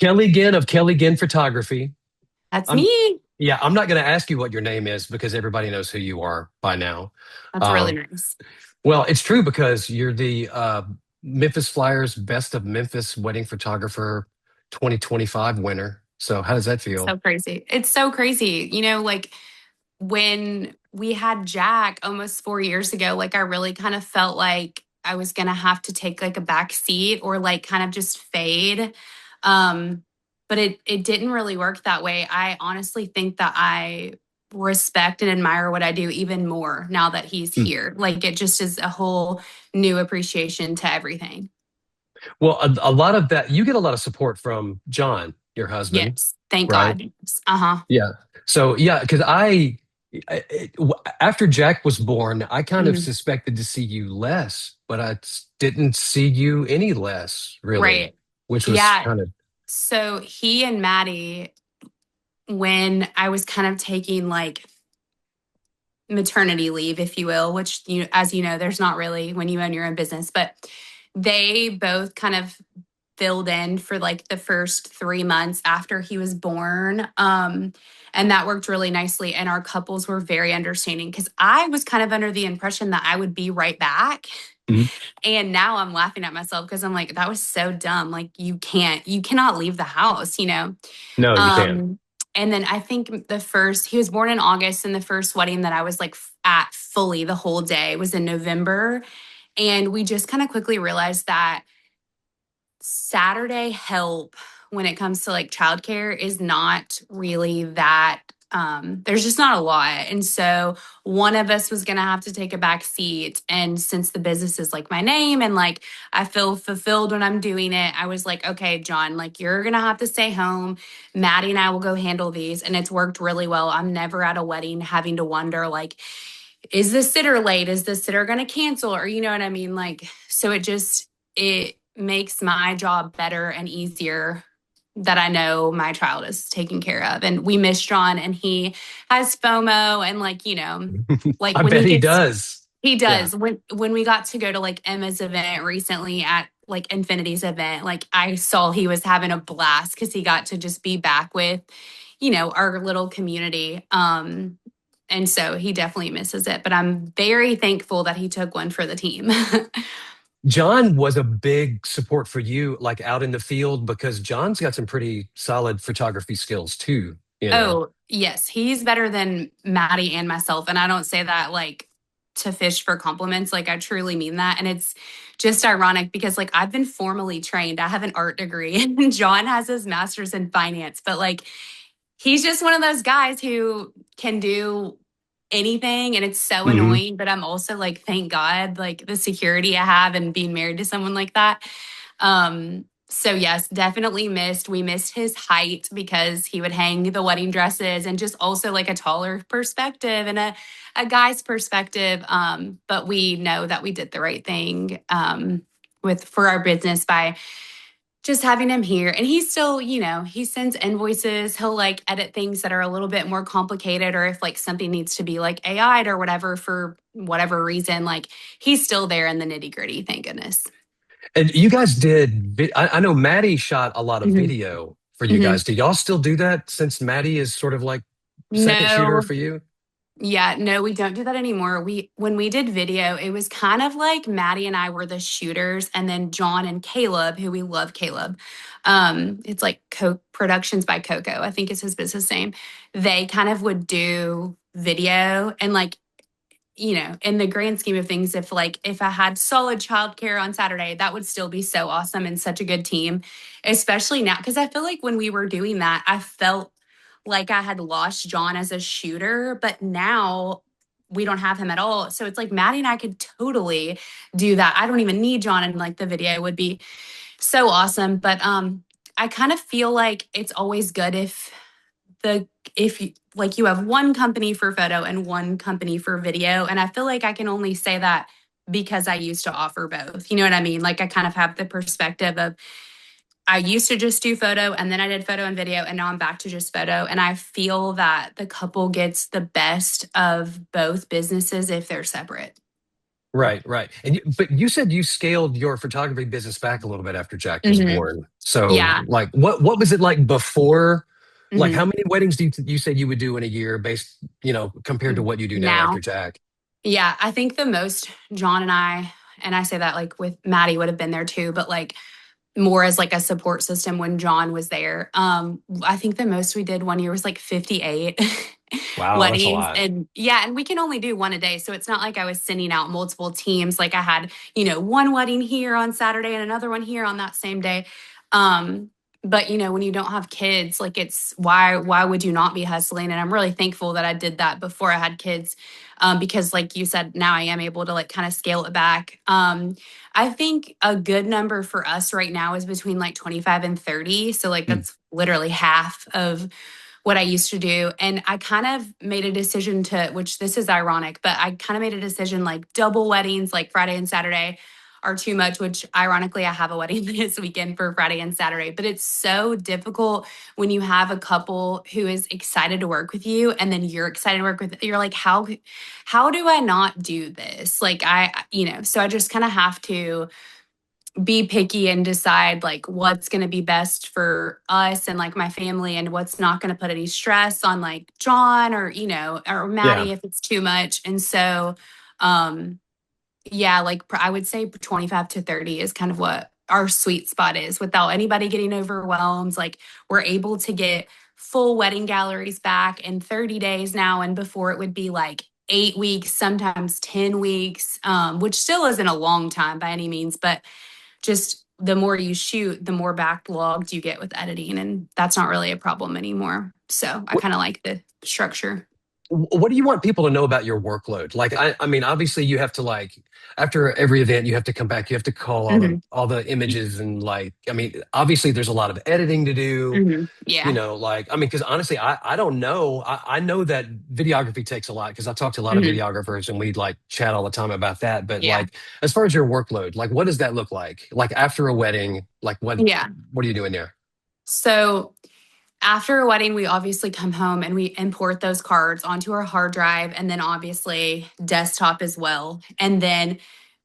Kelly Ginn of Kelly Ginn Photography. That's I'm me. yeah, I'm not going to ask you what your name is because everybody knows who you are by now. That's really Um, nice. well, it's true because you're the Memphis Flyers Best of Memphis Wedding Photographer 2025 winner. So how does that feel? So crazy. It's so crazy. Like when we had Jack almost 4 years ago, like I really kind of felt like I was gonna have to take like a back seat or like kind of just fade. Um, but it didn't really work that way. I honestly think that I respect and admire what I do even more now that he's Mm. here. Like it just is a whole new appreciation to everything. Well, a lot of that you get a lot of support from John, your husband, Yes, thank right? God. Uh-huh. Yeah. So yeah, because after Jack was born, I kind of Mhm. suspected to see you less, but didn't see you any less, really, Right. which was Yeah. kind of So he and Maddie, when I was kind of taking like maternity leave, if you will, which as you know, there's not really when you own your own business, but they both kind of filled in for like the first 3 months after he was born. And that worked really nicely. And our couples were very understanding because I was kind of under the impression that I would be right back. Mhm. And now I'm laughing at myself because I'm like, that was so dumb. Like you cannot leave the house. No, you can't. Um, and then I think he was born in August, and the first wedding that I was like at fully the whole day was in November. And we just kind of quickly realized that Saturday help when it comes to like childcare is not really that there's just not a lot. And so one of us was going to have to take a back seat. And since the business is like my name and like I feel fulfilled when I'm doing it, I was like, okay, John, like you're going to have to stay home. Maddie and I will go handle these. And it's worked really well. I'm never at a wedding having to wonder, like, is the sitter late? Is the sitter going to cancel? Or you know what I mean? Like, so it makes my job better and easier that I know my child is taken care of. And we miss John and he has FOMO and like I when bet he he gets does. he Yeah. does when we got to go to like Emma's event recently at like Infinity's event, like I saw he was having a blast because he got to just be back with, our little community. And so he definitely misses it, but I'm very thankful that he took one for the team. John was a big support for you, like out in the field, because John's got some pretty solid photography skills too, you know. Oh, yes, he's better than Maddie and myself. And I don't say that like to fish for compliments. Like I truly mean that. And it's just ironic because like I've been formally trained. I have an art degree and John has his master's in finance, but like he's just one of those guys who can do anything and it's so Hmm. annoying. But I'm also like, thank God, like the security I have and being married to someone like that. So yes, definitely missed. We missed his height because he would hang the wedding dresses and just also like a taller perspective and a guy's perspective. But we know that we did the right thing with for our business by just having him here. And he's still, he sends invoices. He'll like edit things that are a little bit more complicated, or if like something needs to be like AI'd or whatever for whatever reason, like he's still there in the nitty gritty, thank goodness. And you guys I know Maddie shot a lot of Mhm. video for you Mhm. guys. Do y'all still do that since Maddie is sort of like second shooter No, for you? yeah, no, we don't do that anymore. When we did video, it was kind of like Maddie and I were the shooters, and then John and Caleb, who we love Caleb. It's like Productions by Coco, I think is his business name. They kind of would do video and like, in the grand scheme of things, if I had solid childcare on Saturday, that would still be so awesome and such a good team, especially now. Cause I feel like when we were doing that, I felt like I had lost John as a shooter, but now we don't have him at all. So it's like Maddie and I could totally do that. I don't even need John and like the video would be so awesome. But I kind of feel like it's always good the if you like you have one company for photo and one company for video. And I feel like I can only say that because I used to offer both. You know what I mean? Like I kind of have the perspective of I used to just do photo and then I did photo and video and now I'm back to just photo. And I feel that the couple gets the best of both businesses if they're separate. Right, right. But you said you scaled your photography business back a little bit after Jack was Hmm. born. So, Yeah. like, what was it like before? Like, how Hmm. many weddings do you said you would do in a year, based, compared to what you do now after Now, Jack? yeah, I think the most John and I say that like with Maddie would have been there too, but like more as like a support system when John was there. I think the most we did one year was like 58 Wow, that's a weddings. lot. And yeah, and we can only do one a day. So it's not like I was sending out multiple teams. Like I had, one wedding here on Saturday and another one here on that same day. But when you don't have kids, like it's why would you not be hustling? And I'm really thankful that I did that before I had kids. Because like you said, now I am able to like kind of scale it back. I think a good number for us right now is between like 25 and 30. So like Hmm. that's literally half of what I used to do. And I kind of made a decision which this is ironic, but I kind of made a decision like double weddings, like Friday and Saturday are too much, which ironically, I have a wedding this weekend for Friday and Saturday. But it's so difficult when you have a couple who is excited to work with you and then you're excited to work with, you're like, how do I not do this? Like so I just kind of have to be picky and decide like what's going to be best for us and like my family and what's not going to put any stress on like John or or Yeah. Maddie if it's too much. And so um yeah, like I would say 25 to 30 is kind of what our sweet spot is without anybody getting overwhelmed. Like we're able to get full wedding galleries back in 30 days now. And before it would be like 8 weeks, sometimes 10 weeks, which still isn't a long time by any means, but just the more you shoot, the more backlogged you get with editing. And that's not really a problem anymore. So I kind of like the structure. What do you want people to know about your workload? Like, I mean, obviously you have to like after every event, you have to come back, you have to call Hmm. all the images and like, I mean, obviously there's a lot of editing to do, Hmm. Yeah. like, I mean, because honestly, I don't know. I know that videography takes a lot because I talk to a lot of Hmm. videographers and we like chat all the time about that. But Yeah. like, as far as your workload, like, what does that look like? Like after a wedding, like Yeah. what are you doing there? So after a wedding, we obviously come home and we import those cards onto our hard drive and then obviously desktop as well. And then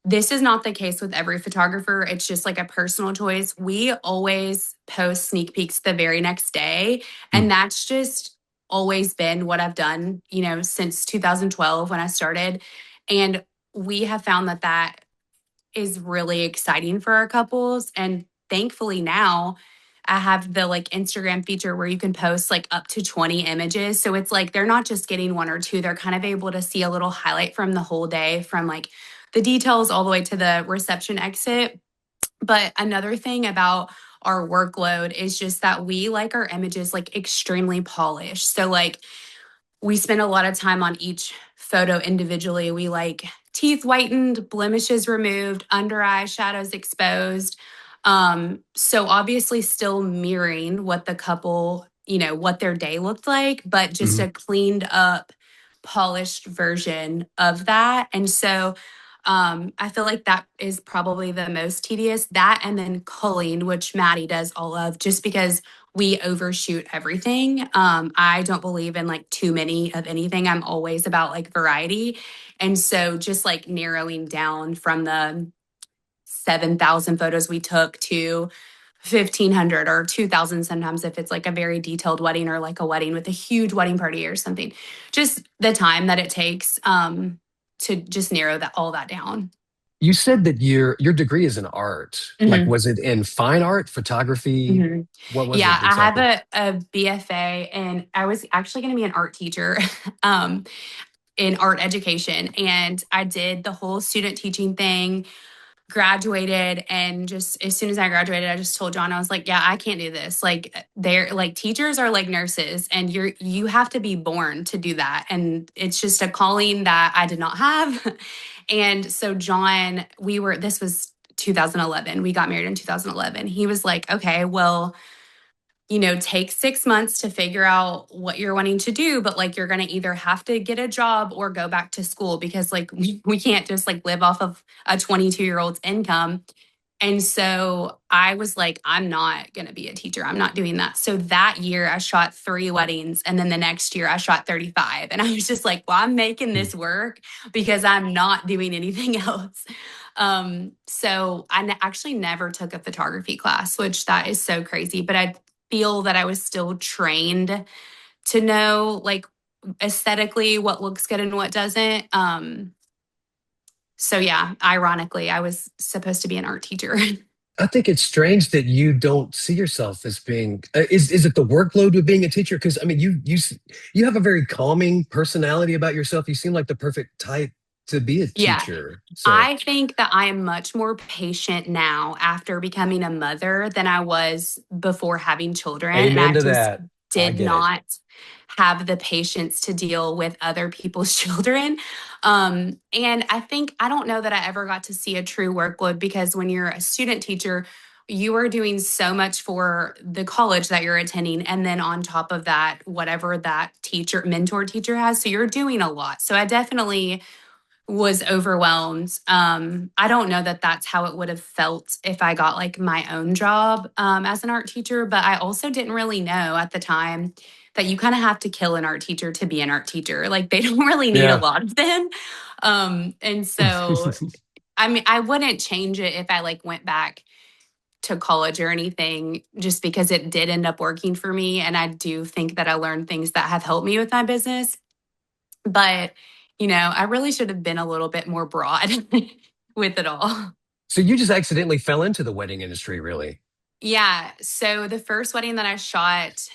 this is not the case with every photographer. It's just like a personal choice. We always post sneak peeks the very next day. Hmm. And that's just always been what I've done, since 2012 when I started. And we have found that that is really exciting for our couples. And thankfully now I have the like Instagram feature where you can post like up to 20 images. So it's like they're not just getting one or two, they're kind of able to see a little highlight from the whole day, from like the details all the way to the reception exit. But another thing about our workload is just that we like our images like extremely polished. So like we spend a lot of time on each photo individually. We like teeth whitened, blemishes removed, under eye shadows exposed. So obviously still mirroring what the couple, what their day looked like, but just Hmm. a cleaned up, polished version of that. And so I feel like that is probably the most tedious. That and then culling, which Maddie does all of, just because we overshoot everything. I don't believe in like too many of anything. I'm always about like variety. And so just like narrowing down from the 7,000 photos we took to 1,500 or 2,000 sometimes if it's like a very detailed wedding or like a wedding with a huge wedding party or something. Just the time that it takes to just narrow that all that down. You said that your degree is in art. Like, Mhm. was it in fine art, photography? Mhm. What was Yeah, it I have exactly? a BFA and I was actually going to be an art teacher um, in art education. And I did the whole student teaching thing, graduated, and just as soon as I graduated, I just told John, I was like, yeah, I can't do this. Like they're like teachers are like nurses and you have to be born to do that. And it's just a calling that I did not have. And so John, this was 2011. We got married in 2011. He was like, okay, well, take 6 months to figure out what you're wanting to do, but like you're going to either have to get a job or go back to school because like we can't just like live off of a 22-year-old's income. And so I was like, I'm not going to be a teacher. I'm not doing that. So that year I shot 3 weddings. And then the next year I shot 35. And I was just like, well, I'm making this work because I'm not doing anything else. So actually never took a photography class, which that is so crazy. But I feel that I was still trained to know like aesthetically what looks good and what doesn't. So yeah, ironically, I was supposed to be an art teacher. I think it's strange that you don't see yourself as being. Is it the workload with being a teacher? Because I mean, you have a very calming personality about yourself. You seem like the perfect type to be a Yeah. teacher. So, I think that I am much more patient now after becoming a mother than I was before having children. And I amen to just that. I did get it. not have the patience to deal with other people's children. And I think, I don't know that I ever got to see a true workload because when you're a student teacher, you are doing so much for the college that you're attending. And then on top of that, whatever that mentor teacher has. So you're doing a lot. So I definitely was overwhelmed. I don't know that that's how it would have felt if I got like my own job as an art teacher, but I also didn't really know at the time that you kind of have to kill an art teacher to be an art teacher. Like they don't really need a Yeah. lot of them. And so, I mean, I wouldn't change it if I like went back to college or anything, just because it did end up working for me. And I do think that I learned things that have helped me with my business. But, I really should have been a little bit more broad with it all. So you just accidentally fell into the wedding industry, really? Yeah. So the first wedding that I shot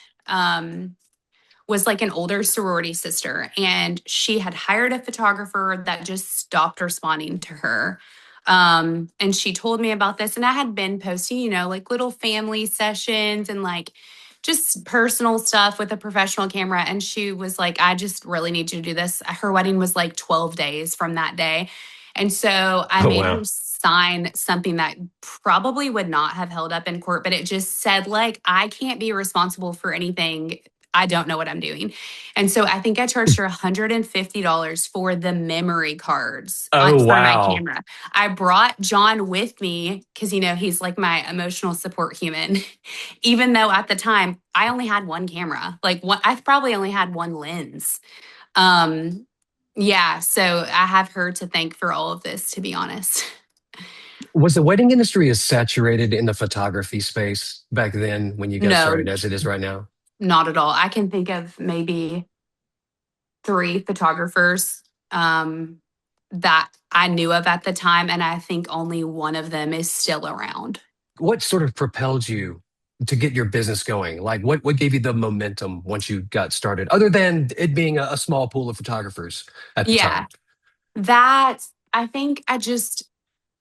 was like an older sorority sister, and she had hired a photographer that just stopped responding to her. And she told me about this, and I had been posting, like little family sessions and like just personal stuff with a professional camera. And she was like, I just really need you to do this. Her wedding was like 12 days from that day. And so I Oh made her wow. sign something that probably would not have held up in court, but it just said, like, I can't be responsible for anything. I don't know what I'm doing. And so I think I charged her $150 for the memory cards Oh for my wow. camera. I brought John with me because, he's like my emotional support human, even though at the time I only had one camera. Like I probably only had one lens. Um, yeah. So I have her to thank for all of this, to be honest. Was the wedding industry as saturated in the photography space back then when you got started No, as it is right now? not at all. I can think of maybe 3 photographers that I knew of at the time, and I think only one of them is still around. What sort of propelled you to get your business going? Like what gave you the momentum once you got started, other than it being a small pool of photographers at the Yeah, time? that I think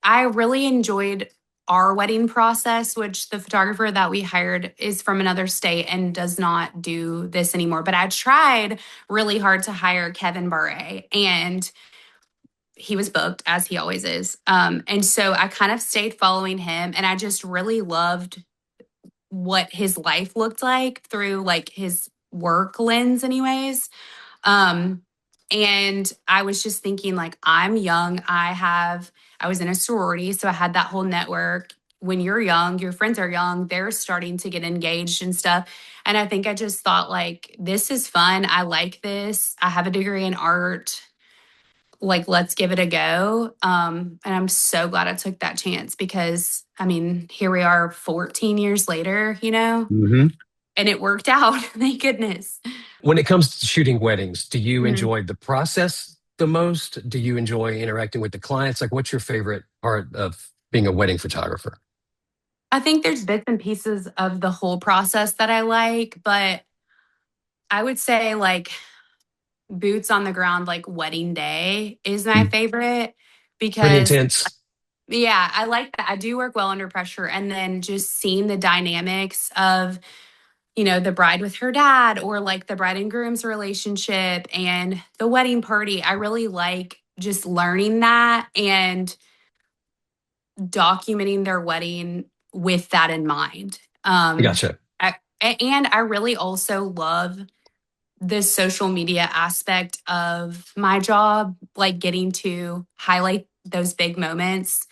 I really enjoyed our wedding process, which the photographer that we hired is from another state and does not do this anymore. But I tried really hard to hire Kevin Barre, and he was booked as he always is. And so I kind of stayed following him, and I just really loved what his life looked like through like his work lens, anyways. Um, and I was just thinking, like, I'm young. I was in a sorority, so I had that whole network. When you're young, your friends are young, they're starting to get engaged and stuff. And I think I just thought, like, this is fun. I like this. I have a degree in art. Like, let's give it a go. And I'm so glad I took that chance because, I mean, here we are 14 years later, Hmm. and it worked out. Thank goodness. When it comes to shooting weddings, do you Mhm. enjoy the process the most? Do you enjoy interacting with the clients? Like, what's your favorite part of being a wedding photographer? I think there's bits and pieces of the whole process that I like, but I would say like boots on the ground, like wedding day is my Mm. favorite Pretty because, intense. yeah, I like that. I do work well under pressure. And then just seeing the dynamics of, the bride with her dad or like the bride and groom's relationship and the wedding party. I really like just learning that and documenting their wedding with that in mind. Gotcha. And I really also love the social media aspect of my job, like getting to highlight those big moments.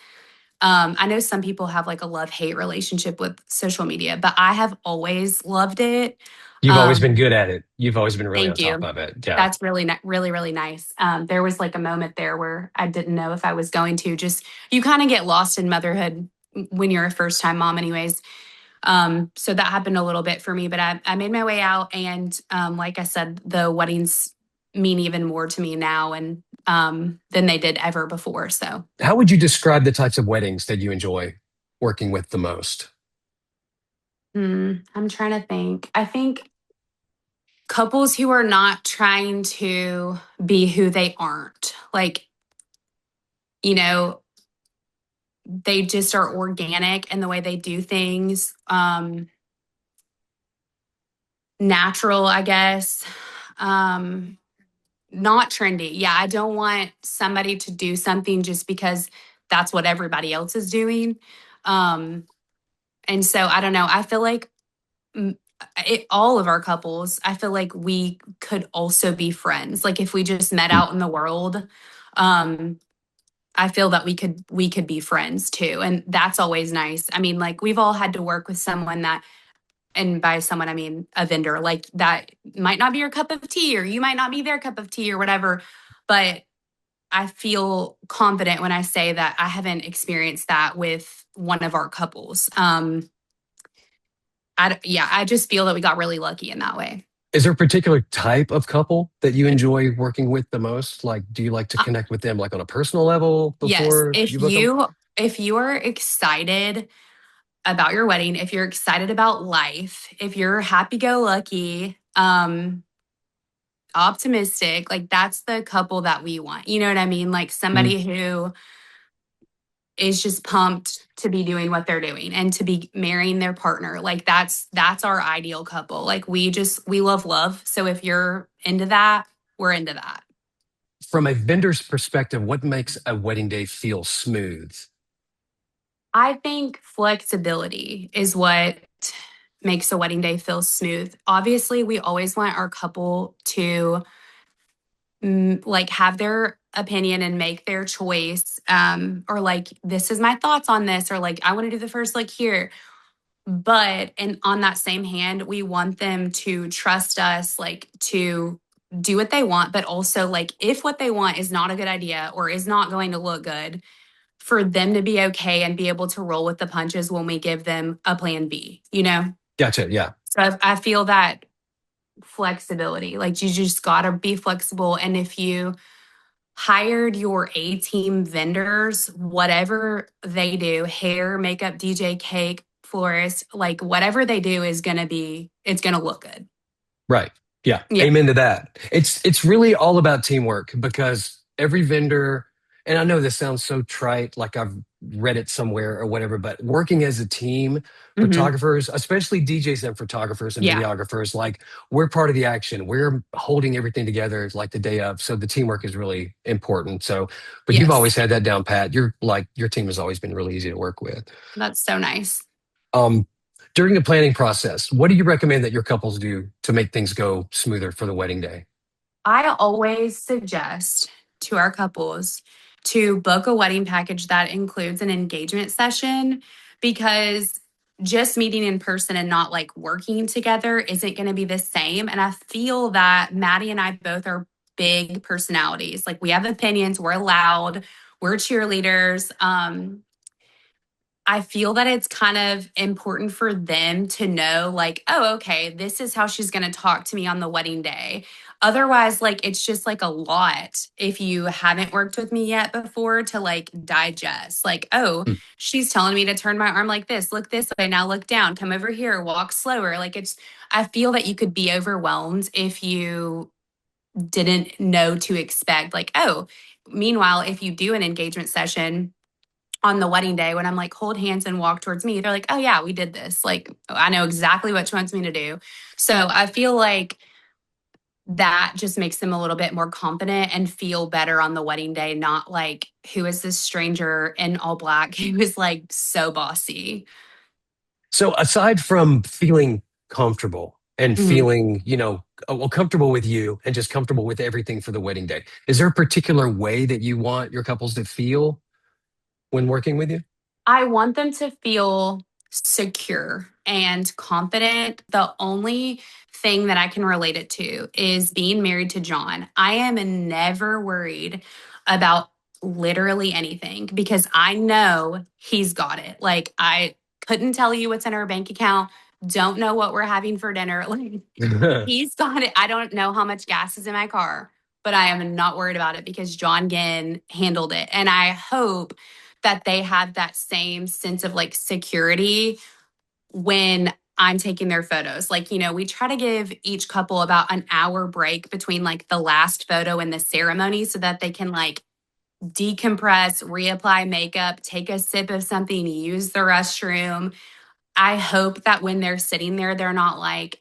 I know some people have like a love-hate relationship with social media, but I have always loved it. You've always been Um, good at it. You've always been really on Thank top you. of it. Yeah. That's really, really, really nice. There was like a moment there where I didn't know if I was going to just, you kind of get lost in motherhood when you're a first time mom, anyways. So that happened a little bit for me, but I made my way out. And like I said, the weddings mean even more to me now and than they did ever before. So How would you describe the types of weddings that you enjoy working with the most? I'm trying to think. I think couples who are not trying to be who they aren't, like, you know, they just are organic in the way they do things. Natural, I guess. Um, Not trendy. Yeah, I don't want somebody to do something just because that's what everybody else is doing. Um, and so I don't know. I feel like all of our couples, I feel like we could also be friends. Like if we just met Hmm. out in the world, um, I feel that we could be friends too. And that's always nice. I mean, like we've all had to work with someone that, and by someone I mean a vendor, like that might not be your cup of tea or you might not be their cup of tea or whatever. But I feel confident when I say that I haven't experienced that with one of our couples. Yeah, I just feel that we got really lucky in that way. Is there a particular type of couple that you enjoy working with the most? Like, do you like to Uh, connect with them like on a personal level yes, before you book them? if you are excited about your wedding, if you're excited about life, if you're happy go lucky, optimistic, like that's the couple that we want. You know what I mean? Like Mm. somebody who is just pumped to be doing what they're doing and to be marrying their partner. Like that's our ideal couple. Like we love love. So if you're into that, we're into that. From a vendor's perspective, what makes a wedding day feel smooth? I think flexibility is what makes a wedding day feel smooth. Obviously, we always want our couple to like have their opinion and make their choice, or like this is my thoughts on this, or like I want to do the first like here. But and on that same hand, we want them to trust us, like to do what they want, but also like if what they want is not a good idea or is not going to look good, for them to be okay and be able to roll with the punches when we give them a plan B, you know? Gotcha. Yeah. So I feel that flexibility, like you just got to be flexible. And if you hired your A team vendors, whatever they do, hair, makeup, DJ, cake, florist, like whatever they do is going to be, it's going to look good. Right. Yeah. Yeah. Amen to that. It's really all about teamwork because every vendor, and I know this sounds so trite, like I've read it somewhere or whatever, but working as a team, Hmm. photographers, especially DJs and photographers and Yeah. videographers, like we're part of the action. We're holding everything together like the day of. So the teamwork is really important. So, but you've always Yes. had that down pat. You're like your team has always been really easy to work with. That's so nice. Um, During the planning process, what do you recommend that your couples do to make things go smoother for the wedding day? I always suggest to our couples to book a wedding package that includes an engagement session because just meeting in person and not like working together isn't going to be the same. And I feel that Maddie and I both are big personalities. Like we have opinions, we're loud, we're cheerleaders. I feel that it's kind of important for them to know, like, oh, okay, this is how she's going to talk to me on the wedding day. Otherwise, like, it's just like a lot if you haven't worked with me yet before to like digest. Like, oh, Hmm. she's telling me to turn my arm like this, look this way, now look down, come over here, walk slower. Like, I feel that you could be overwhelmed if you didn't know to expect, like, oh, meanwhile, if you do an engagement session, on the wedding day when I'm like, hold hands and walk towards me, they're like, oh, yeah, we did this. Like, I know exactly what she wants me to do. So I feel like that just makes them a little bit more confident and feel better on the wedding day, not like, who is this stranger in all black who is like so bossy? So aside from feeling comfortable and Mhm. feeling, well, comfortable with you and just comfortable with everything for the wedding day, is there a particular way that you want your couples to feel when working with you? I want them to feel secure and confident. The only thing that I can relate it to is being married to John. I am never worried about literally anything because I know he's got it. Like, I couldn't tell you what's in our bank account, don't know what we're having for dinner. Like, he's got it. I don't know how much gas is in my car, but I am not worried about it because John Ginn handled it. And I hope that they have that same sense of like security when I'm taking their photos. Like, we try to give each couple about an hour break between like the last photo and the ceremony so that they can like decompress, reapply makeup, take a sip of something, use the restroom. I hope that when they're sitting there, they're not like,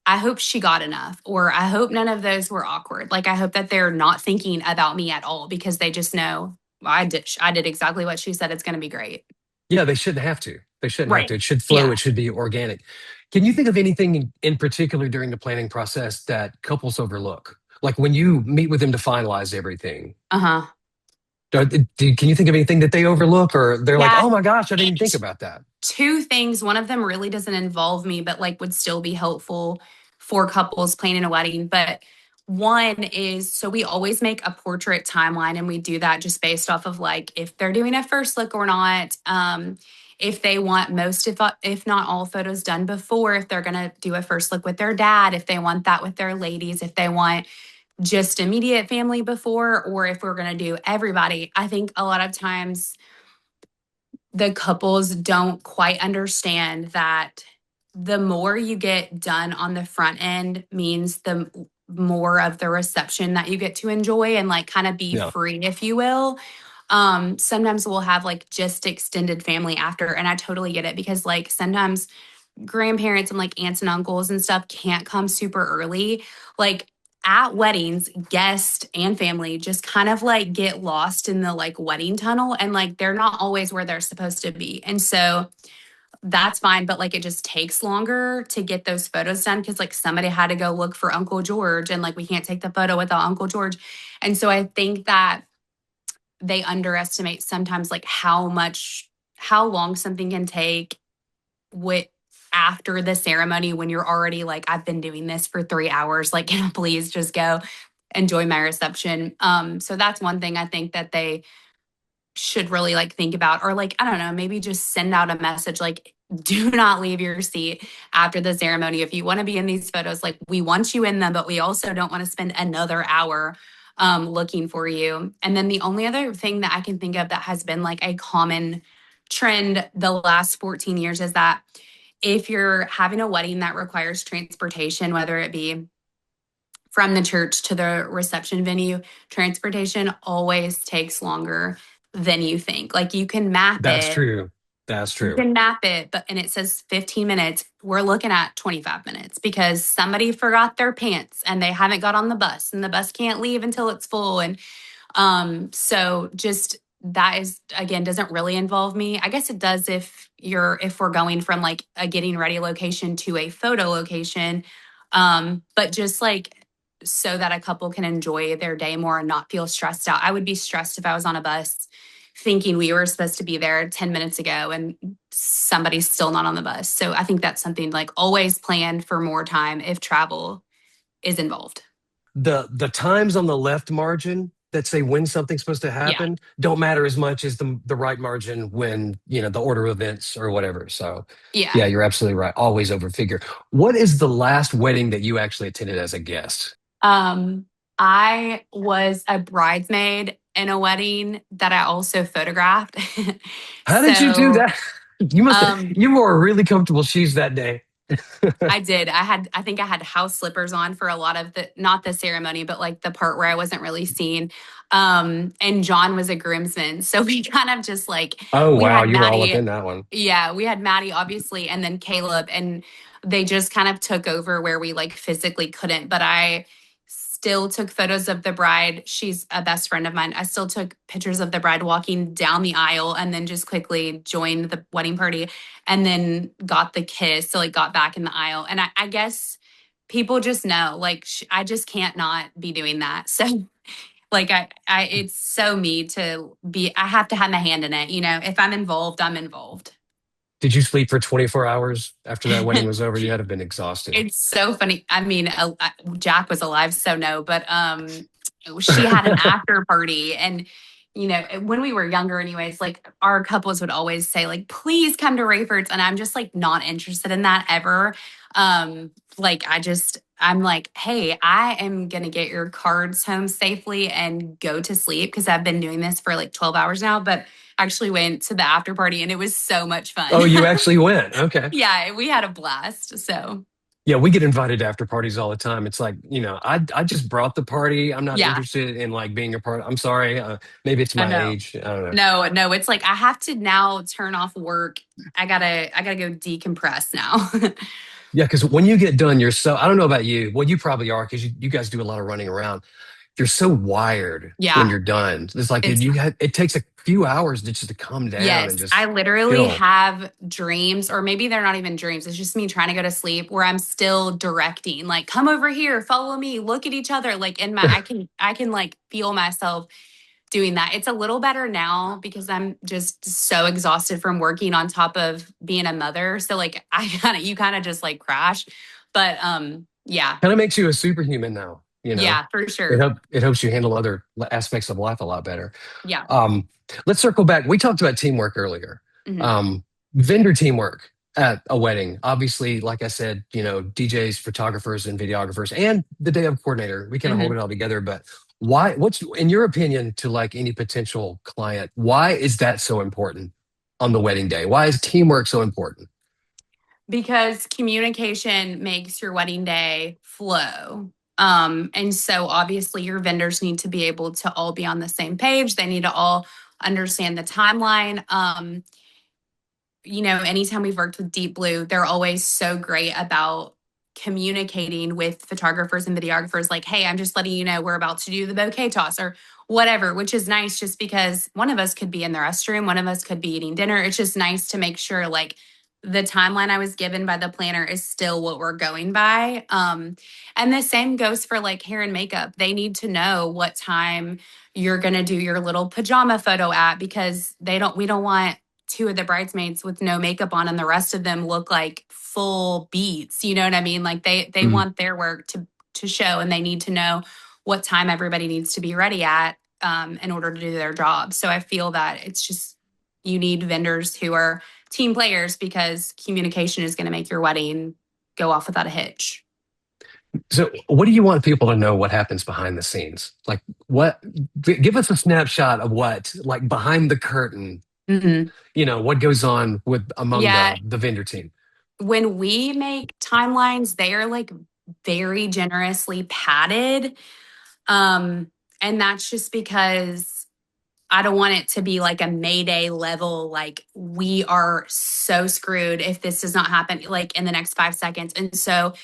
I hope she got enough, or I hope none of those were awkward. Like, I hope that they're not thinking about me at all because they just know, well, I did exactly what she said. It's going to be great. Yeah, they shouldn't have to. They shouldn't have to. Right. It should flow. Yeah. It should be organic. Can you think of anything in particular during the planning process that couples overlook? Like when you meet with them to finalize everything, Uh-huh. can you think of anything that they overlook or they're like, Yeah. oh my gosh, I didn't even think about that? Two things. One of them really doesn't involve me, but like would still be helpful for couples planning a wedding. But one is, so we always make a portrait timeline, and we do that just based off of like if they're doing a first look or not. If they want most, if not all photos done before, if they're going to do a first look with their dad, if they want that with their ladies, if they want just immediate family before, or if we're going to do everybody. I think a lot of times the couples don't quite understand that the more you get done on the front end means the more of the reception that you get to enjoy and like kind of be Yeah, free, if you will. Sometimes we'll have like just extended family after, and I totally get it because like sometimes grandparents and like aunts and uncles and stuff can't come super early. Like at weddings, guests and family just kind of like get lost in the like wedding tunnel, and like they're not always where they're supposed to be. And so that's fine, but like it just takes longer to get those photos done because like somebody had to go look for Uncle George, and like we can't take the photo without Uncle George. And so I think that they underestimate sometimes like how long something can take with after the ceremony when you're already like, I've been doing this for 3 hours. Like, can I please just go enjoy my reception? So that's one thing I think that they should really like think about, or like, I don't know, maybe just send out a message like, do not leave your seat after the ceremony. If you want to be in these photos, like we want you in them, but we also don't want to spend another hour looking for you. And then the only other thing that I can think of that has been like a common trend the last 14 years is that if you're having a wedding that requires transportation, whether it be from the church to the reception venue, transportation always takes longer than you think. Like you can map that's it. true. That's You true. can map it, but and it says 15 minutes. We're looking at 25 minutes because somebody forgot their pants and they haven't got on the bus and the bus can't leave until it's full. And so just that is again doesn't really involve me. I guess it does if we're going from like a getting ready location to a photo location. But just like so that a couple can enjoy their day more and not feel stressed out. I would be stressed if I was on a bus thinking we were supposed to be there 10 minutes ago and somebody's still not on the bus. So I think that's something like always plan for more time if travel is involved. The times on the left margin that say when something's supposed to Yeah. happen don't matter as much as the right margin when, the order of events or whatever. So Yeah. yeah, you're absolutely right. Always overfigure. What is the last wedding that you actually attended as a guest? Um, I was a bridesmaid in a wedding that I also photographed. How did you do So, that? You must have, um, you wore really comfortable shoes that day. I did. I think I had house slippers on for a lot of not the ceremony, but like the part where I wasn't really seen. And John was a groomsman. So we kind of just like, Oh we wow, had you were all up Maddie. in that one. Yeah, we had Maddie obviously, and then Caleb, and they just kind of took over where we like physically couldn't. But I still took photos of the bride. She's a best friend of mine. I still took pictures of the bride walking down the aisle and then just quickly joined the wedding party and then got the kiss. So like got back in the aisle. And I guess people just know like I just can't not be doing that. So Like it's so me to be, I have to have my hand in it. You know, if I'm involved, I'm involved. Did you sleep for 24 hours after that wedding was over? You had to have been exhausted. It's so funny. I mean, Jack was alive, so no, but she had an after party, and you know, when we were younger, anyways, like our couples would always say, like, please come to Rayford's, and I'm just like not interested in that ever. Like I'm like, hey, I am gonna get your cards home safely and go to sleep because I've been doing this for like 12 hours now, but actually went to the after party and it was so much fun. Oh, you actually went. Okay. Yeah, we had a blast. So Yeah, we get invited to after parties all the time. It's like, I just brought the party. I'm not yeah. interested in like being a part. I'm sorry. Maybe it's I my know. age. I don't know. No, it's like I have to now turn off work. I gotta go decompress now. Yeah, because when you get done, I don't know about you. Well, you probably are because you guys do a lot of running around. You're so wired when Yeah. you're done. It's like It's it takes a few hours just to come down and yes. just I literally chill. have dreams, or maybe they're not even dreams. It's just me trying to go to sleep where I'm still directing, like, come over here, follow me, look at each other. Like in my I can like feel myself doing that. It's a little better now because I'm just so exhausted from working on top of being a mother. So like you kind of just like crash. But yeah. Kind of makes you a superhuman now, you know. Yeah, for sure. It helps you handle other aspects of life a lot better. Yeah. Um, let's circle back. We talked about teamwork earlier. Mhm. Vendor teamwork at a wedding. Obviously, like I said, DJs, photographers, and videographers, and the day of coordinator. We kind of hold Mhm. it all together. But what's in your opinion to like any potential client? Why is that so important on the wedding day? Why is teamwork so important? Because communication makes your wedding day flow. And so obviously your vendors need to be able to all be on the same page. They need to all understand the timeline. You know, anytime we've worked with DeepBlu, they're always so great about communicating with photographers and videographers like, hey, I'm just letting you know we're about to do the bouquet toss or whatever, which is nice just because one of us could be in the restroom, one of us could be eating dinner. It's just nice to make sure like the timeline I was given by the planner is still what we're going by. And the same goes for like hair and makeup. They need to know what time you're going to do your little pajama photo at because we don't want two of the bridesmaids with no makeup on and the rest of them look like full beats. You know what I mean? Like they Mm. want their work to show and they need to know what time everybody needs to be ready at in order to do their job. So I feel that it's just you need vendors who are team players because communication is going to make your wedding go off without a hitch. So, what do you want people to know what happens behind the scenes? Like, give us a snapshot of like, behind the curtain, Mhm. what goes on among Yeah, the vendor team? when we make timelines, they are like very generously padded. Um, and that's just because I don't want it to be like a Mayday level, like we are so screwed if this does not happen like in the next 5 seconds. And so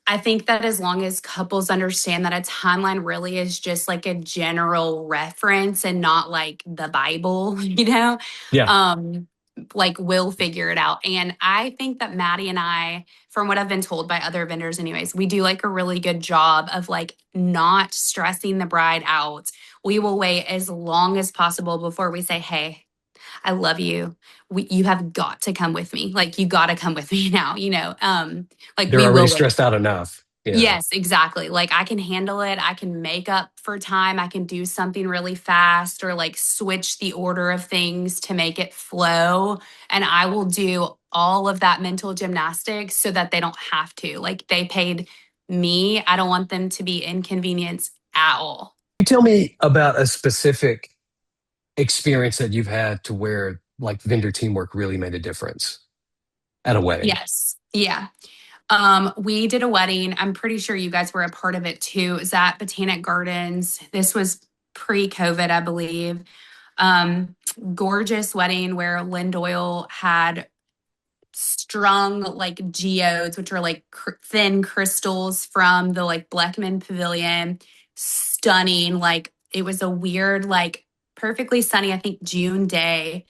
I think that as long as couples understand that a timeline really is just like a general reference and not like the Bible, Yeah. um, like we'll figure it out. And I think that Maddie and I, from what I've been told by other vendors, anyways, we do like a really good job of like not stressing the bride out. We will wait as long as possible before we say, hey, I love you. You have got to come with me. Like you got to come with me now, like They're we already will wait. stressed out enough. Yeah. Yes, exactly. Like I can handle it. I can make up for time. I can do something really fast or like switch the order of things to make it flow. And I will do all of that mental gymnastics so that they don't have to. Like they paid me. I don't want them to be inconvenienced at all. You tell me about a specific experience that you've had to where like vendor teamwork really made a difference at a wedding. Yes. Yeah. We did a wedding. I'm pretty sure you guys were a part of it too. It was at Botanic Gardens. This was pre-COVID, I believe. Um, Gorgeous wedding where Lynn Doyle had strung like geodes, which are like thin crystals from the like Bleckman Pavilion. Stunning. Like it was a weird, like perfectly sunny, I think June day.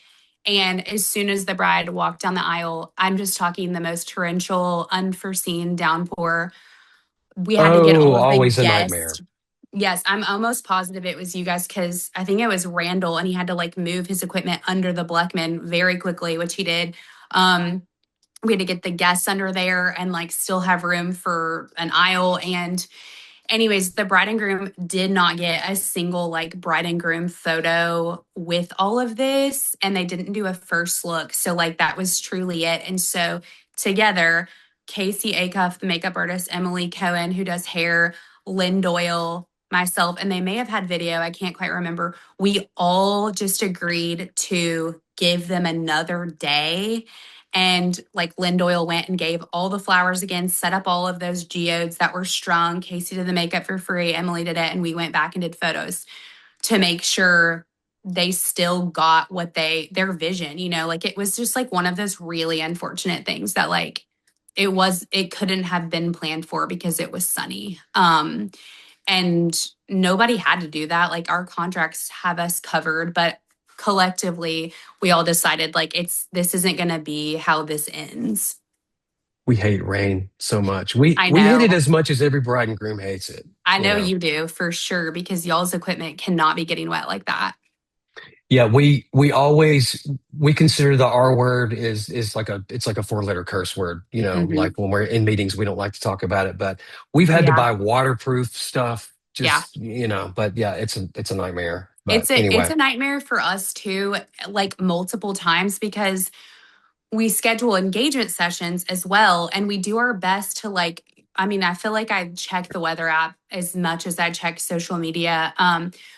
And as soon as the bride walked down the aisle, I'm just talking the most torrential, unforeseen downpour. We had to get Oh, all of the always a guests. nightmare. Yes, I'm almost positive it was you guys because I think it was Randall and he had to like move his equipment under the Bleckman very quickly, which he did. Um, we had to get the guests under there and like still have room for an aisle. And anyways, the bride and groom did not get a single like bride and groom photo with all of this, and they didn't do a first look. So like that was truly it. And so together, Casey Acuff, the makeup artist, Emily Cohen, who does hair, Lynn Doyle, myself, and they may have had video. I can't quite remember. We all just agreed to give them another day, and like Lynn Doyle went and gave all the flowers again, set up all of those geodes that were strung. Casey did the makeup for free. Emily did it. And we went back and did photos to make sure they still got what their vision, like it was just like one of those really unfortunate things that like it couldn't have been planned for because it was sunny. And nobody had to do that. Like our contracts have us covered, but collectively we all decided like this isn't going to be how this ends. We hate rain so much. We I we hate it know. as much as every bride and groom hates it, I you know know. you do for sure because y'all's equipment cannot be getting wet like that. Yeah, we consider the R word is like a 4-letter curse word, Hmm. like when we're in meetings we don't like to talk about it, but we've had to Yeah. buy waterproof stuff Yeah. just, but yeah, it's a nightmare. But It's anyway, a nightmare for us too, like multiple times because we schedule engagement sessions as well and we do our best to like I feel like I check the weather app as much as I check social media.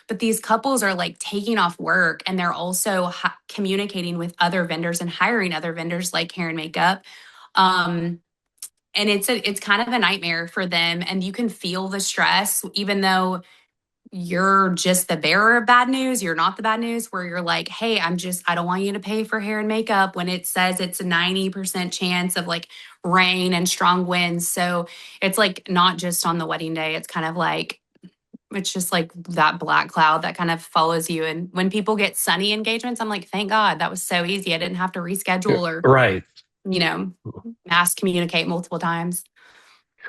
But these couples are like taking off work and they're also communicating with other vendors and hiring other vendors like hair and makeup. Um, and it's kind of a nightmare for them and you can feel the stress even though you're just the bearer of bad news. You're not the bad news where you're like, hey, I don't want you to pay for hair and makeup when it says it's a 90% chance of like rain and strong winds. So it's like not just on the wedding day. It's kind of like, it's just like that black cloud that kind of follows you. And when people get sunny engagements, I'm like, thank God that was so easy. I didn't have to reschedule or, right. you know, mass communicate multiple times.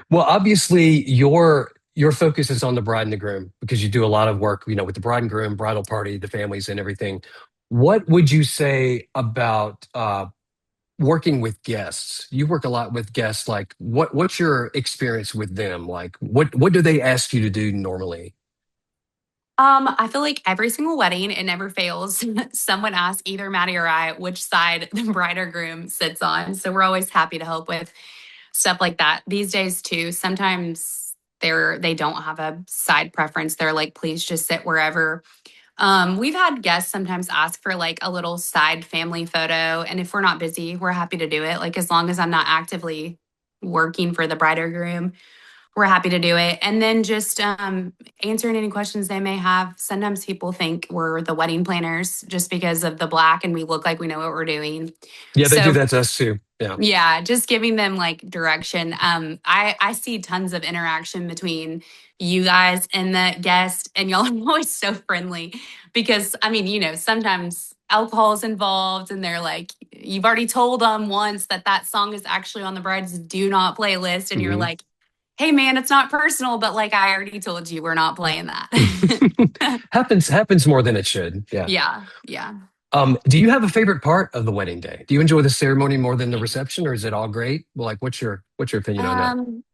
Well, obviously your focus is on the bride and the groom because you do a lot of work, with the bride and groom, bridal party, the families and everything. What would you say about working with guests? You work a lot with guests. Like what's your experience with them? Like what do they ask you to do normally? I feel like every single wedding, it never fails. Someone asks either Maddie or I which side the bride or groom sits on. So we're always happy to help with stuff like that. These days too, sometimes they don't have a side preference. They're like, please just sit wherever. We've had guests sometimes ask for like a little side family photo. And if we're not busy, we're happy to do it. Like as long as I'm not actively working for the bride or groom, we're happy to do it. And then just answering any questions they may have. Sometimes people think we're the wedding planners just because of the black and we look like we know what we're doing. Yeah, they do So that to us too. Yeah. yeah, just giving them like direction. I see tons of interaction between you guys and the guest, and y'all are always so friendly because sometimes alcohol is involved, and they're like, you've already told them once that song is actually on the bride's do not playlist, and you're Mhm. like, hey man, it's not personal, but like I already told you, we're not playing that. Happens more than it should. Yeah. Yeah, yeah. Do you have a favorite part of the wedding day? Do you enjoy the ceremony more than the reception, or is it all great? Well, like, what's your opinion on that? Um,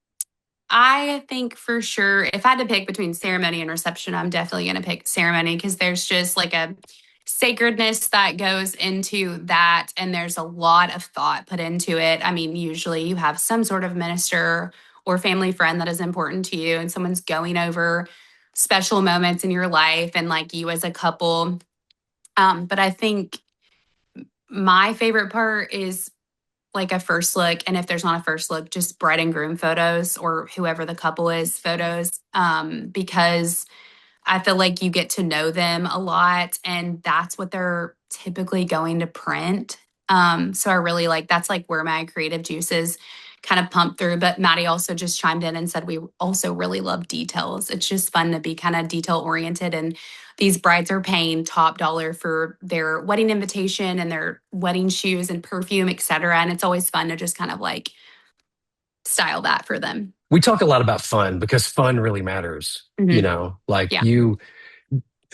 I think for sure, if I had to pick between ceremony and reception, I'm definitely going to pick ceremony because there's just like a sacredness that goes into that. And there's a lot of thought put into it. I mean, usually you have some sort of minister or family friend that is important to you, and someone's going over special moments in your life and like you as a couple. But I think my favorite part is like a first look, and if there's not a first look, just bride and groom photos or whoever the couple is photos, because I feel like you get to know them a lot and that's what they're typically going to print. So I really like that's like where my creative juices kind of pump through. But Maddie also just chimed in and said we also really love details. It's just fun to be kind of detail oriented, and these brides are paying top dollar for their wedding invitation and their wedding shoes and perfume, etc. And it's always fun to just kind of like style that for them. We talk a lot about fun because fun really matters, Hmm. like Yeah. you,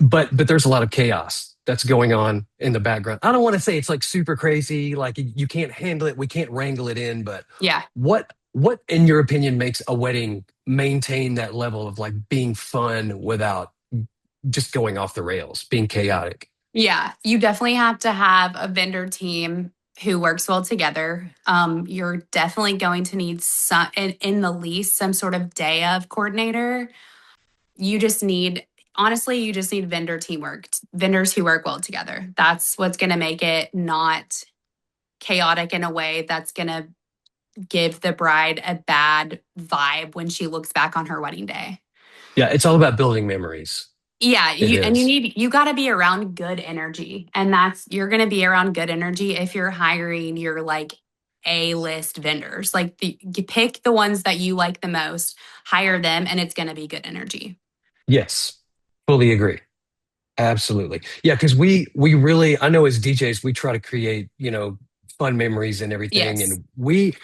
but there's a lot of chaos that's going on in the background. I don't want to say it's like super crazy, like you can't handle it, we can't wrangle it in, but Yeah. what in your opinion makes a wedding maintain that level of like being fun without just going off the rails, being chaotic? Yeah. You definitely have to have a vendor team who works well together. You're definitely going to need some, in the least, some sort of day of coordinator. You just need, honestly, you just need vendor teamwork, vendors who work well together. That's what's going to make it not chaotic in a way that's going to give the bride a bad vibe when she looks back on her wedding day. Yeah, it's all about building memories. Yeah, It is. you got to be around good energy. And that's you're going to be around good energy if you're hiring your like A-list vendors. Like you pick the ones that you like the most, hire them and it's going to be good energy. Yes, fully agree. Absolutely. Yeah, because we really, I know as DJs, we try to create, fun memories and everything. Yes. And we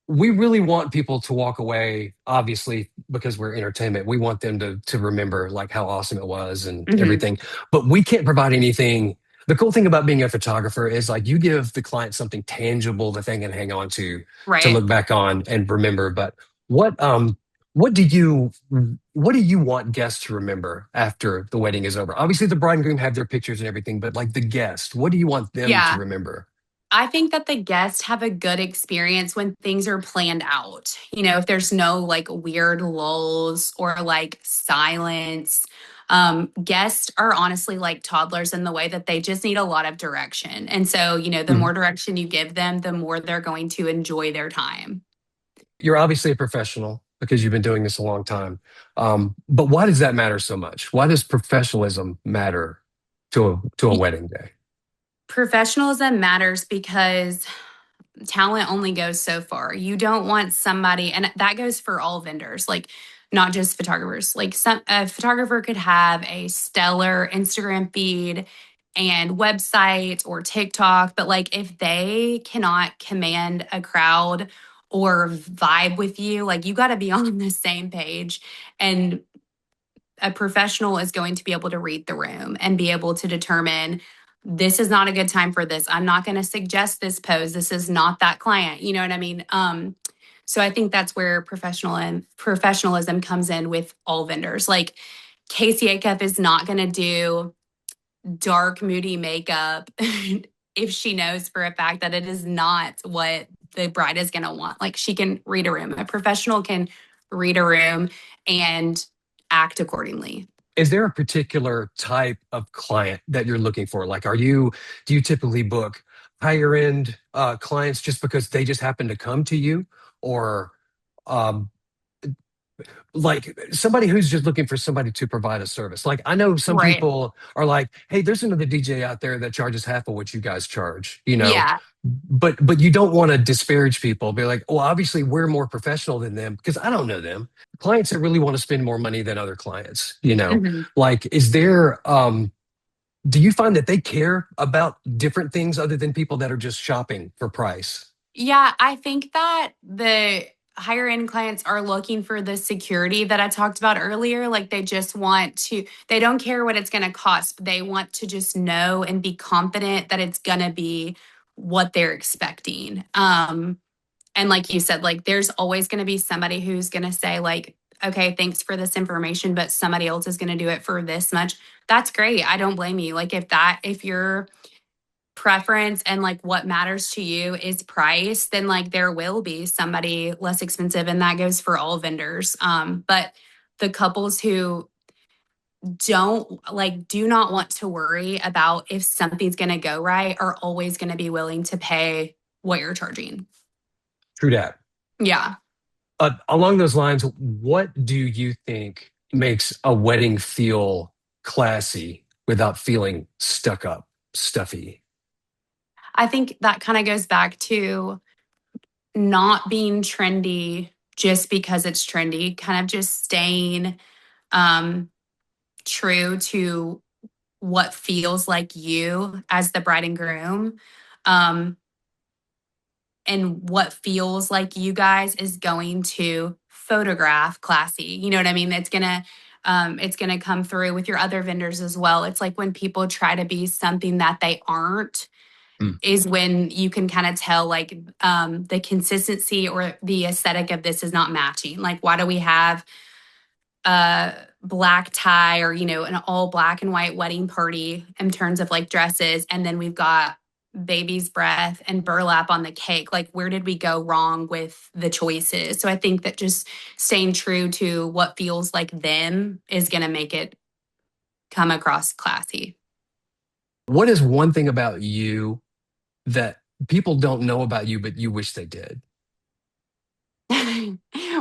really want people to walk away, obviously, because we're entertainment. We want them to remember like how awesome it was and Hmm. everything. But we can't provide anything. The cool thing about being a photographer is like you give the client something tangible that they can hang on to Right. look back on and remember. But what um what do you what do you want guests to remember after the wedding is over? Obviously the bride and groom have their pictures and everything, but like the guest, what do you want them to Yeah. remember? I think that the guests have a good experience when things are planned out. If there's no like weird lulls or like silence. Guests are honestly like toddlers in the way that they just need a lot of direction. And so, the more direction you give them, the more they're going to enjoy their time. You're obviously a professional because you've been doing this a long time. But why does that matter so much? Why does professionalism matter to a wedding day? Professionalism matters because talent only goes so far. You don't want somebody, and that goes for all vendors, like not just photographers. Like a photographer could have a stellar Instagram feed and website or TikTok, but like if they cannot command a crowd or vibe with you, like you got to be on the same page. And a professional is going to be able to read the room and be able to determine this is not a good time for this. I'm not going to suggest this pose. This is not that client. You know what I mean? So I think that's where professionalism comes in with all vendors. Like Casey Acuff is not going to do dark, moody makeup if she knows for a fact that it is not what the bride is going to want. Like she can read a room. A professional can read a room and act accordingly. Is there a particular type of client that you're looking for? Like, do you typically book higher end clients just because they just happen to come to you, or um, like somebody who's just looking for somebody to provide a service? Like, I know some Right. people are like, "Hey, there's another DJ out there that charges half of what you guys charge," Yeah. but you don't want to disparage people. Be like, well, obviously we're more professional than them because I don't know them. Clients that really want to spend more money than other clients, Mhm. like, is there do you find that they care about different things other than people that are just shopping for price? Yeah, I think that the higher end clients are looking for the security that I talked about earlier. Like they just want to, they don't care what it's going to cost. They want to just know and be confident that it's going to be what they're expecting. And like you said, like there's always going to be somebody who's going to say, like, okay, thanks for this information, but somebody else is going to do it for this much. That's great. I don't blame you. Like if your preference and like what matters to you is price, then like there will be somebody less expensive, and that goes for all vendors. But the couples who do not want to worry about if something's going to go right are always going to be willing to pay what you're charging. True that. Yeah. Along those lines, what do you think makes a wedding feel classy without feeling stuck up, stuffy? I think that kind of goes back to not being trendy just because it's trendy, kind of just staying um, true to what feels like you as the bride and groom. Um, and what feels like you guys is going to photograph classy. You know what I mean? It's gonna come through with your other vendors as well. It's like when people try to be something that they aren't, Mm. is when you can kind of tell like the consistency or the aesthetic of this is not matching. Like, why do we have a black tie or, you know, an all black and white wedding party in terms of like dresses, and then we've got baby's breath and burlap on the cake? Like, where did we go wrong with the choices? So I think that just staying true to what feels like them is going to make it come across classy. What is one thing about you that people don't know about you, but you wish they did?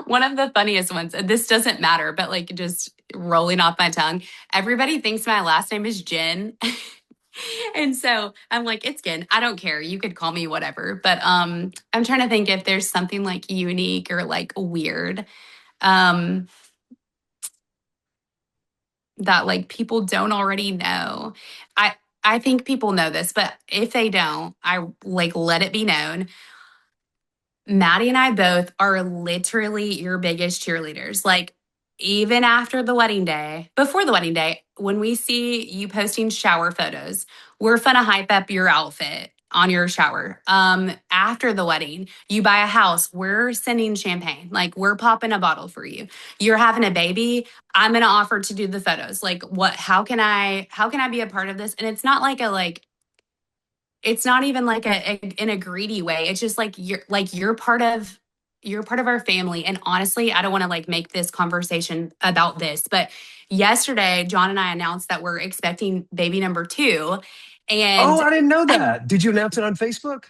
One of the funniest ones, and this doesn't matter, but like just rolling off my tongue, everybody thinks my last name is Ginn. And so I'm like, it's Ginn. I don't care. You could call me whatever. But I'm trying to think if there's something like unique or like weird um that like people don't already know. I I think people know this, but if they don't, I like let it be known. Maddie and I both are literally your biggest cheerleaders. Like, even after the wedding day, before the wedding day, when we see you posting shower photos, we're gonna hype up your outfit on your shower. After the wedding, you buy a house, we're sending champagne. Like, we're popping a bottle for you. You're having a baby, I'm gonna offer to do the photos. Like, what, how can I be a part of this? And it's not like a like it's not even like in a greedy way. It's just like you're part of our family. And honestly, I don't want to like make this conversation about this, but yesterday John and I announced that we're expecting baby number two. Oh, And I didn't know that. Did you announce it on Facebook?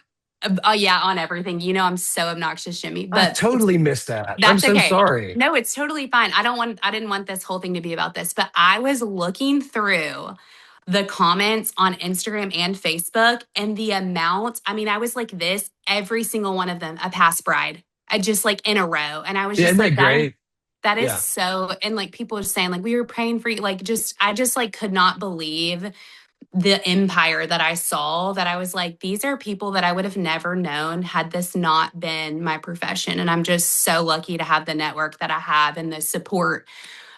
oh yeah, on everything. You know, I'm so obnoxious, Jimmy, I but totally missed that. I'm that's so okay. sorry. No, it's totally fine. I didn't want this whole thing to be about this, but I was looking through the comments on Instagram and Facebook, and the amount, I mean, I was like this, every single one of them, a past bride. I just like in a row. And I was Yeah, just isn't like, that great? that is Yeah. so, and like people are saying, like, we were praying for you. Like, just, I just like could not believe the empire that I saw, that I was like, these are people that I would have never known had this not been my profession. And I'm just so lucky to have the network that I have and the support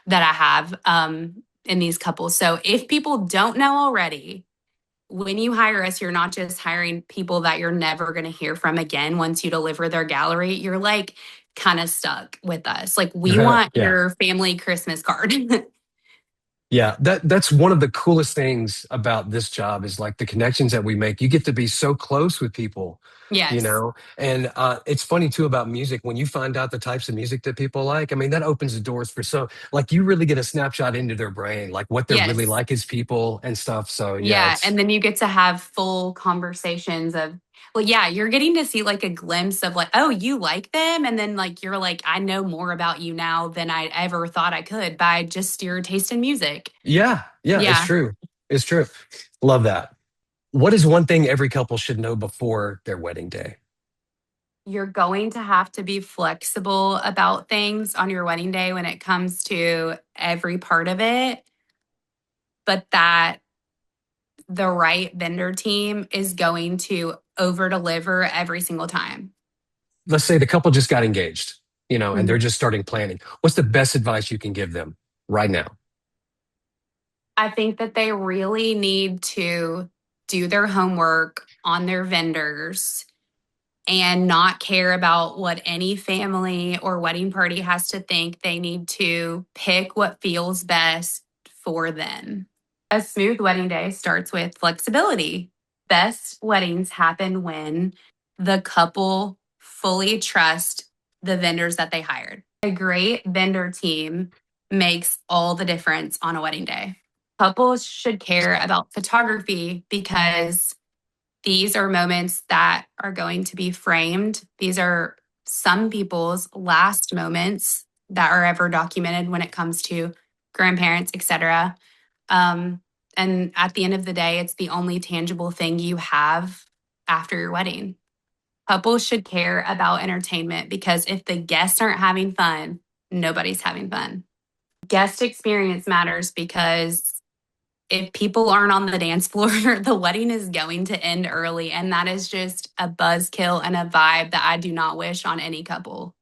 that I have in these couples. So if people don't know already, when you hire us, you're not just hiring people that you're never going to hear from again once you deliver their gallery. You're like kind of stuck with us. Like, we want Yeah. your family Christmas card. Yeah, that's one of the coolest things about this job is like the connections that we make. You get to be so close with people, you Yes. know. And it's funny too about music when you find out the types of music that people like. I mean, that opens the doors for so like you really get a snapshot into their brain, like what they're really Yes. like as people and stuff. So yeah, Yeah, it's and then you get to have full conversations of, well, yeah, you're getting to see like a glimpse of like, oh, you like them, and then like you're like, I know more about you now than I ever thought I could by just your taste in music. yeah, yeah, it's Yeah, true. It's true. Love that. What is one thing every couple should know before their wedding day? you're going to have to be flexible about things on your wedding day when it comes to every part of it, but that the right vendor team is going to over deliver every single time. Let's say the couple just got engaged, you know, and they're just starting planning. What's the best advice you can give them right now? I think that they really need to do their homework on their vendors and not care about what any family or wedding party has to think. They need to pick what feels best for them. A smooth wedding day starts with flexibility. Best weddings happen when the couple fully trust the vendors that they hired. A great vendor team makes all the difference on a wedding day. Couples should care about photography because these are moments that are going to be framed. These are some people's last moments that are ever documented when it comes to grandparents, etc. Um, and at the end of the day, it's the only tangible thing you have after your wedding. Couples should care about entertainment because if the guests aren't having fun, nobody's having fun. Guest experience matters because if people aren't on the dance floor, the wedding is going to end early. And that is just a buzzkill and a vibe that I do not wish on any couple.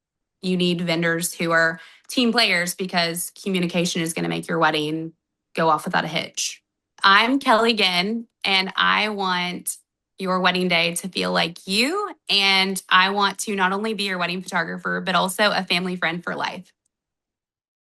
You need vendors who are team players because communication is going to make your wedding go off without a hitch. I'm Kelly Ginn, and I want your wedding day to feel like you. And I want to not only be your wedding photographer, but also a family friend for life.